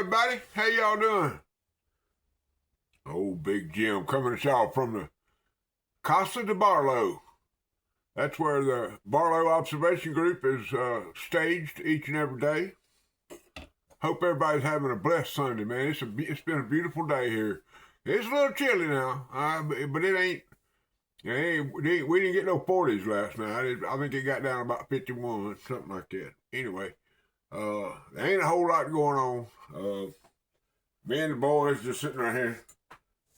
everybody. How y'all doing? Old Big Jim coming to y'all from the Casa de Barlow. That's where the Barlow Observation Group is staged each and every day. Hope everybody's having a blessed Sunday, man. It's been a beautiful day here. It's a little chilly now, but it ain't. We didn't get no 40s last night. I think it got down about 51, something like that. Anyway, there ain't a whole lot going on. Me and the boys just sitting right here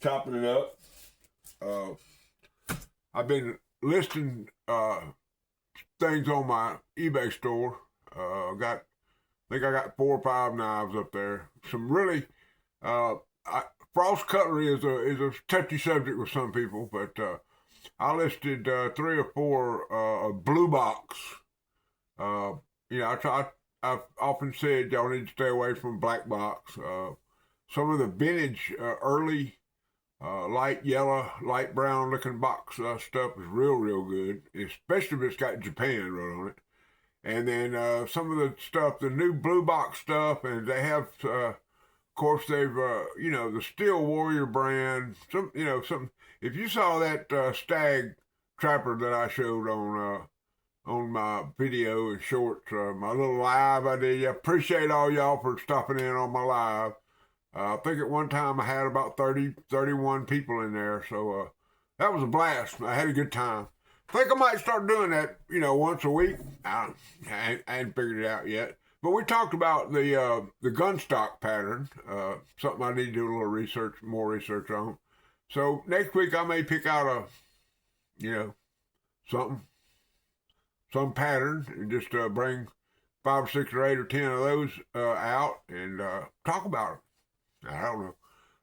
chopping it up. I've been listing things on my eBay store. I think I got 4 or 5 knives up there. Some really frost cutlery is a touchy subject with some people, but I listed 3 or 4 blue box. I've often said y'all need to stay away from black box. Some of the vintage early light yellow, light brown looking box stuff is real good, especially if it's got Japan wrote on it. And then some of the stuff, the new blue box stuff, and they have, of course, they've, the Steel Warrior brand. If you saw that stag trapper that I showed on my video and shorts, my little live I did, I appreciate all y'all for stopping in on my live. I think at one time I had about 31 people in there, so that was a blast. I had a good time. I think I might start doing that, once a week. I hadn't figured it out yet. But we talked about the gun stock pattern, something I need to do a little more research on. So next week I may pick out some pattern and just bring 5 or 6 or 8 or 10 of those out and talk about them. I don't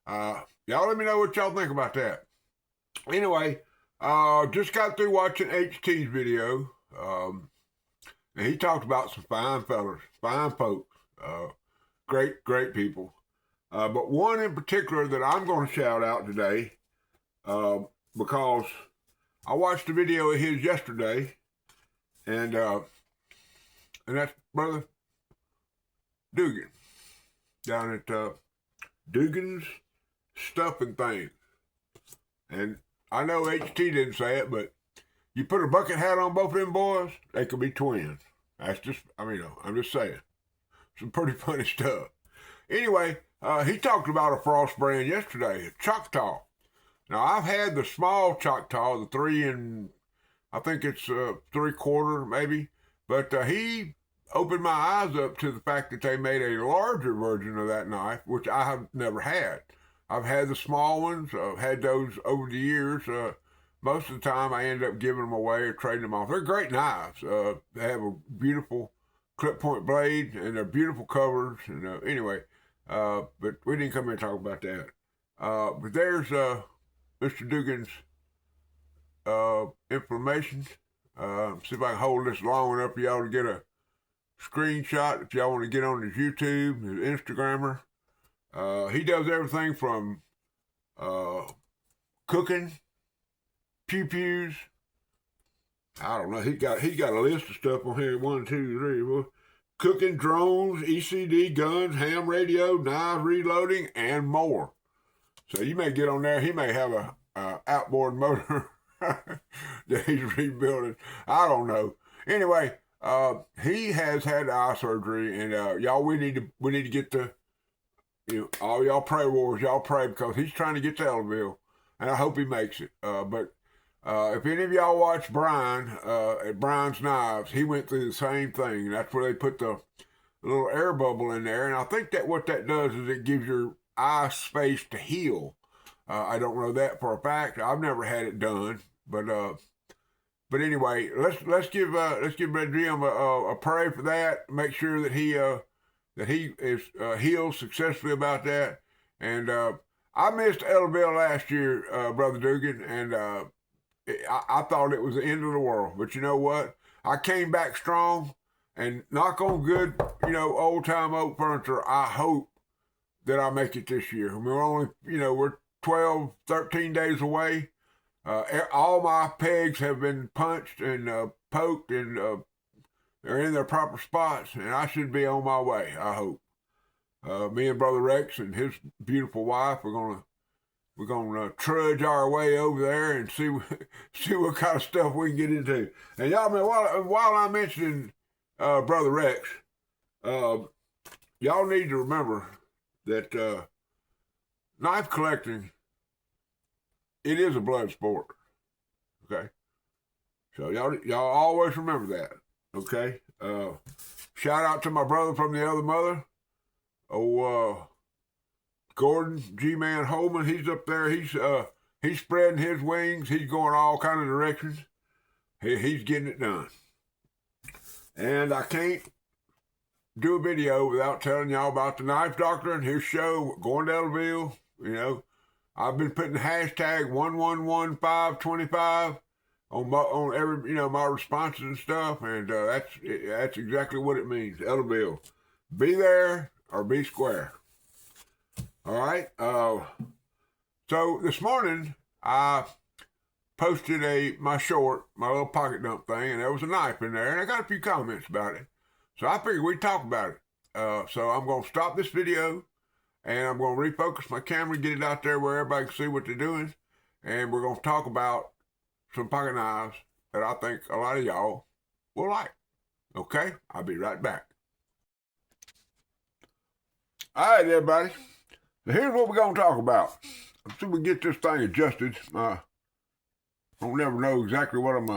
know. Y'all let me know what y'all think about that. Anyway, just got through watching HT's video. And he talked about some fine fellas, fine folks, great people. But one in particular that I'm going to shout out today, because I watched a video of his yesterday, and that's Brother Dugan down at Dugan's Stuff and Things. And I know HT didn't say it, but you put a bucket hat on both of them boys, they could be twins. That's just, I'm just saying. Some pretty funny stuff. Anyway, he talked about a frost brand yesterday, a Choctaw. Now, I've had the small Choctaw, the 3 and, I think it's 3/4 maybe, but he opened my eyes up to the fact that they made a larger version of that knife, which I have never had. I've had the small ones. I've had those over the years. Most of the time, I end up giving them away or trading them off. They're great knives. They have a beautiful clip point blade, and they're beautiful covers. And but we didn't come here and talk about that. But there's Mr. Dugan's information. See if I can hold this long enough for y'all to get a screenshot. If y'all want to get on his YouTube, his Instagrammer. He does everything from cooking, pew-pews. I don't know. He got a list of stuff on here. 1, 2, 3, 4. Cooking, drones, ECD, guns, ham radio, knives, reloading, and more. So you may get on there. He may have a outboard motor that he's rebuilding. I don't know. Anyway, he has had eye surgery, and y'all, we need to get the. All y'all pray wars, y'all pray, because he's trying to get to Ellaville, and I hope he makes it. But if any of y'all watch Brian at Brian's Knives, he went through the same thing. That's where they put the little air bubble in there, and I think that what that does is it gives your eye space to heal. I don't know that for a fact. I've never had it done, but anyway, let's give Brother Jim a pray for that. Make sure that he is healed successfully about that. And I missed Ellaville last year, Brother Dugan, and I thought it was the end of the world. But you know what? I came back strong, and knock on good, old-time oak furniture, I hope that I make it this year. We're only, we're 12, 13 days away. All my pegs have been punched and poked, and they're in their proper spots, and I should be on my way, I hope. Me and Brother Rex and his beautiful wife, we're gonna trudge our way over there and see see what kind of stuff we can get into. And y'all, man, while I'm mentioning Brother Rex, y'all need to remember that knife collecting, it is a blood sport. Okay, so y'all always remember that. Okay, shout out to my brother from the other mother. Gordon G-Man Holman, he's up there. He's spreading his wings. He's going all kind of directions. He's getting it done. And I can't do a video without telling y'all about the Knife Doctor and his show, Going to Elderville. You know, I've been putting hashtag 111525 on every, my responses and stuff, and that's exactly what it means. Elderville, be there or be square. All right. So this morning I posted my little pocket dump thing, and there was a knife in there, and I got a few comments about it. So I figured we'd talk about it. So I'm going to stop this video, and I'm going to refocus my camera, get it out there where everybody can see what they're doing, and we're going to talk about some pocket knives that I think a lot of y'all will like. Okay? I'll be right back. All right, everybody. So here's what we're going to talk about. Until we get this thing adjusted, I don't never know exactly what I'm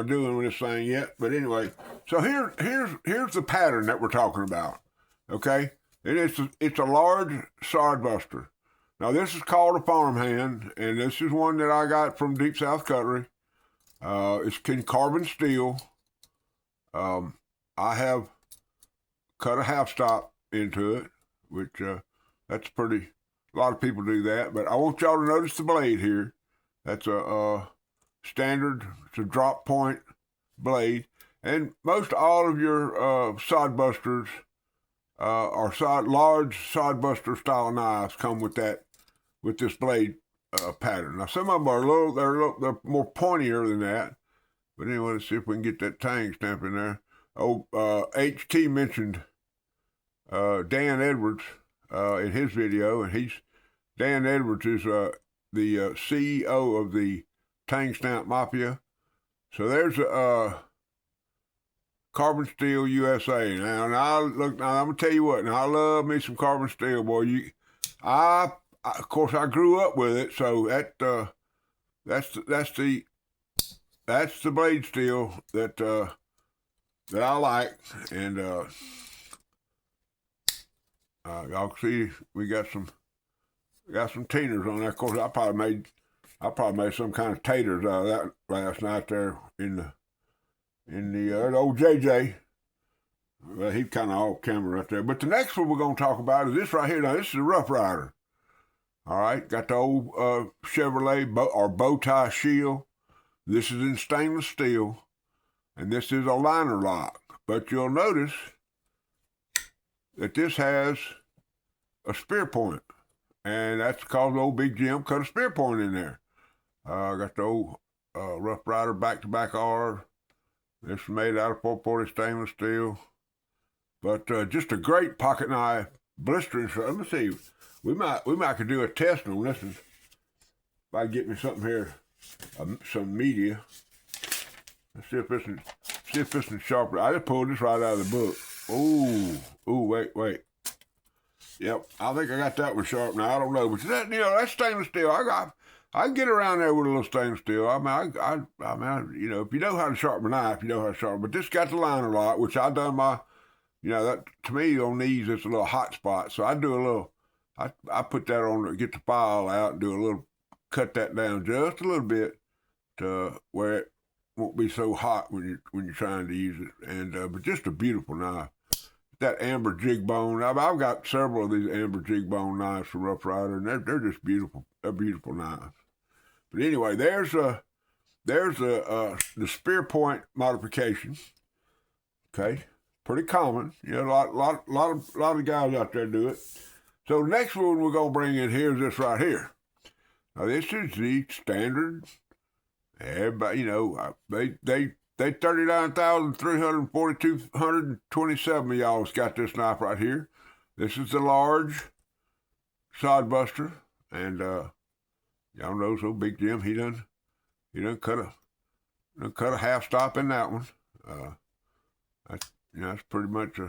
doing with this thing yet. But anyway, so here's the pattern that we're talking about. Okay, it's a large sod buster. Now this is called a farmhand, and this is one that I got from Deep South Cutlery. It's in carbon steel. I have cut a half stop into it, which that's a lot of people do that, but I want y'all to notice the blade here. That's a standard, it's a drop point blade, and most all of your sod busters or large sod buster style knives come with this blade pattern. Now some of them are they're more pointier than that, but anyway, let's see if we can get that tang stamp in there. HT mentioned Dan Edwards in his video, and Dan Edwards is the CEO of the Tang Stamp Mafia. So there's Carbon Steel USA. Now I'm gonna tell you what. Now I love me some carbon steel, boy. Of course I grew up with it, so that's the blade steel that I like, and y'all see we got some taters on there. Of course, I probably made some kind of taters out of that last night there in the old JJ. Well, he's kind of off camera right there. But the next one we're going to talk about is this right here. Now, this is a Rough Rider. All right, got the old Chevrolet bow tie shield. This is in stainless steel, and this is a liner lock. But you'll notice that this has a spear point, and that's because old Big Jim cut a spear point in there. Got the old Rough Rider back-to-back R. This is made out of 440 stainless steel, but just a great pocket knife, blistering. Let me see, we might could do a test on this. If I get me something here, some media. Let's see if this is sharper. I just pulled this right out of the book. Ooh, wait. Yep, I think I got that one sharp now. I don't know, but that's stainless steel. I can get around there with a little stainless steel. I mean, if you know how to sharpen a knife, you know how to sharpen. But this got the liner lock, which I done my, that to me on these it's a little hot spot. So I do a little, I put that on, get the file out, and do a little, cut that down just a little bit to where it won't be so hot when you're trying to use it. And but just a beautiful knife. That amber jig bone. I've got several of these amber jig bone knives from Rough Rider, and they're just beautiful. They're beautiful knives. But anyway, there's the spear point modification. Okay, pretty common. A lot of guys out there do it. So the next one we're gonna bring in here is this right here. Now this is the standard. Everybody, they 39,327 of y'all's got this knife right here. This is the large sod buster, and y'all know so Big Jim, he done cut a half stop in that one. That's pretty much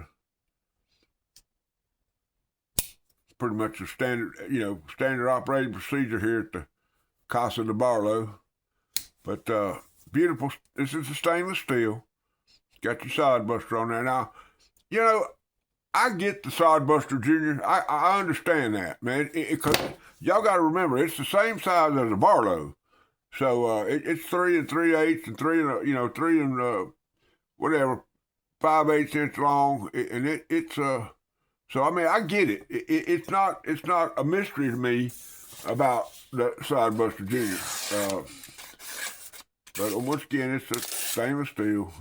a standard operating procedure here at the Casa de Barlow. But beautiful. This is a stainless steel. Got your sod buster on there. Now, I get the sod buster, Junior. I understand that, man. Because y'all got to remember, it's the same size as a Barlow. So it's 3 3/8 and 3 whatever, 5/8 inch long, and it's So I mean, I get it. It's not a mystery to me about the sod buster, Junior. But once again, it's a stainless steel,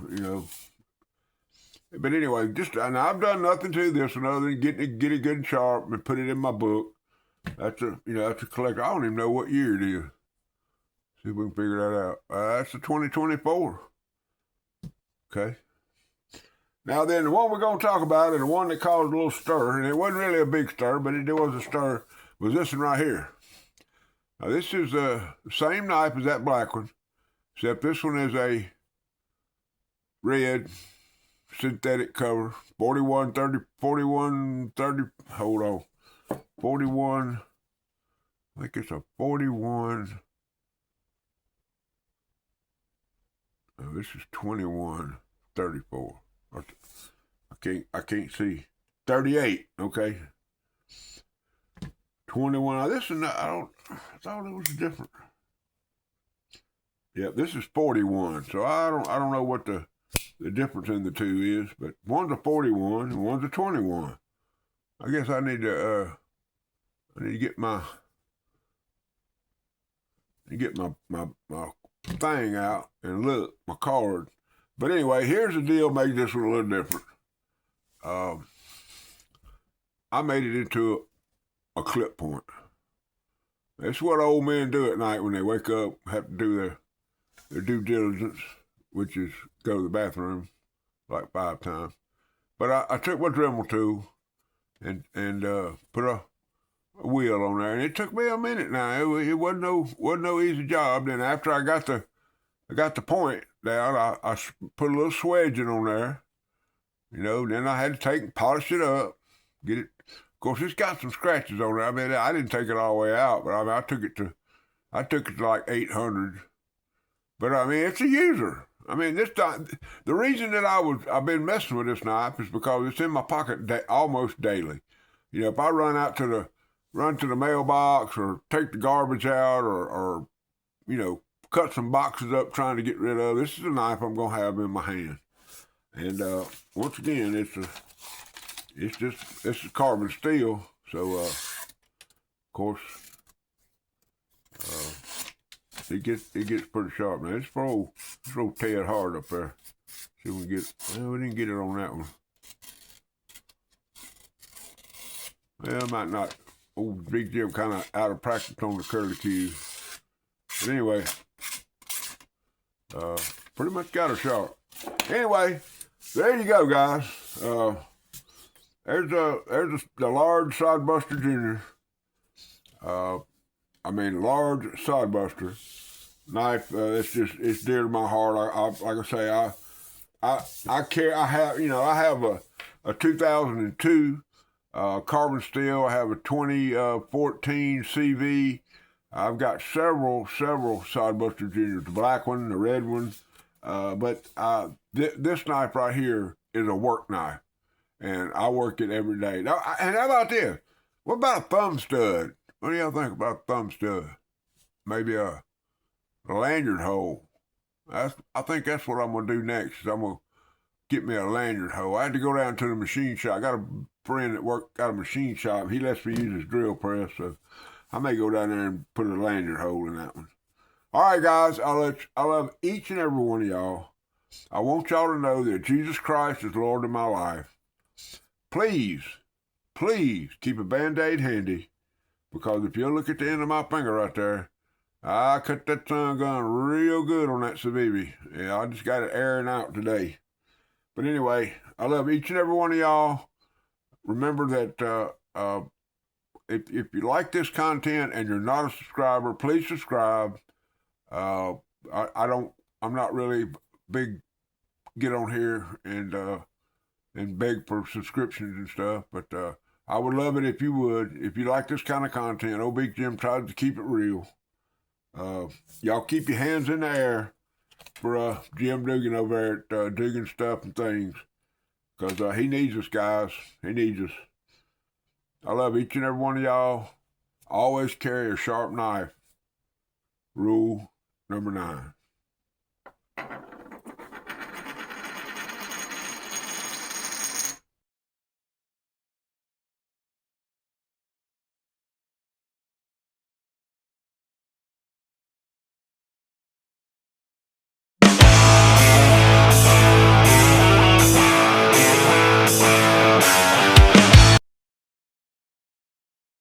But anyway, and I've done nothing to this other than get it good and sharp and put it in my book. That's a collector. I don't even know what year it is. See if we can figure that out. That's the 2024. Okay. Now then, the one we're going to talk about, and the one that caused a little stir, and it wasn't really a big stir, but it was a stir, was this one right here. Now this is the same knife as that black one, except this one is a red synthetic cover, 4130, hold on, 41, I think it's a 41, no, this is 2134. I can't see. 38, okay. 21. Now this is I thought it was different. Yeah, this is 41. So I don't know what the difference in the two is, but one's a 41 and one's a 21. I guess I need to get my thing out and look my card. But anyway, here's the deal. Make this one a little different. I made it into a clip point. That's what old men do at night when they wake up, have to do their due diligence, which is go to the bathroom like 5 times. But I took my Dremel tool and put a wheel on there, and it took me a minute. Now it wasn't no easy job. Then after I got the point down, I put a little swedging on there, then I had to take and polish it up, get it. Of course, it's got some scratches on it. I mean, I didn't take it all the way out, but I mean, I took it to like 800. But I mean, it's a user. I mean, this time, the reason that I've been messing with this knife is because it's in my pocket almost daily. If I run to the mailbox or take the garbage out or cut some boxes up trying to get rid of, this is a knife I'm gonna have in my hand. And once again, it's carbon steel, so of course it gets pretty sharp. Now it's throw Ted hard up there. See if we can get. Well, we didn't get it on that one. Well, I might not. Old Big Jim kind of out of practice on the curly cues. But anyway, pretty much got her sharp. Anyway, there you go, guys. There's the large sod buster Junior. Large sod buster knife. It's dear to my heart. Like I say, I have a 2002 carbon steel. I have a 2014 CV. I've got several sod buster Juniors. The black one, the red one. But this knife right here is a work knife, and I work it every day. Now, and how about this? What about a thumb stud? What do y'all think about a thumb stud? Maybe a lanyard hole. I think that's what I'm gonna do next. Is I'm gonna get me a lanyard hole. I had to go down to the machine shop. I got a friend that got a machine shop. He lets me use his drill press, so I may go down there and put a lanyard hole in that one. All right, guys, I love each and every one of y'all. I want y'all to know that Jesus Christ is Lord of my life. Please keep a Band-Aid handy, because if you look at the end of my finger right there, I cut that sun gun real good on that Civivi. Yeah, I just got it airing out today. But anyway, I love each and every one of y'all. remember that if you like this content and you're not a subscriber, please subscribe. I'm not really big get on here and beg for subscriptions and stuff, but I would love it if you would. If you like this kind of content, Old Big Jim tries to keep it real. Y'all keep your hands in the air for Jim Dugan over there at Dugan Stuff and Things, because he needs us, guys. He needs us. I love each and every one of y'all. Always carry a sharp knife. Rule number 9.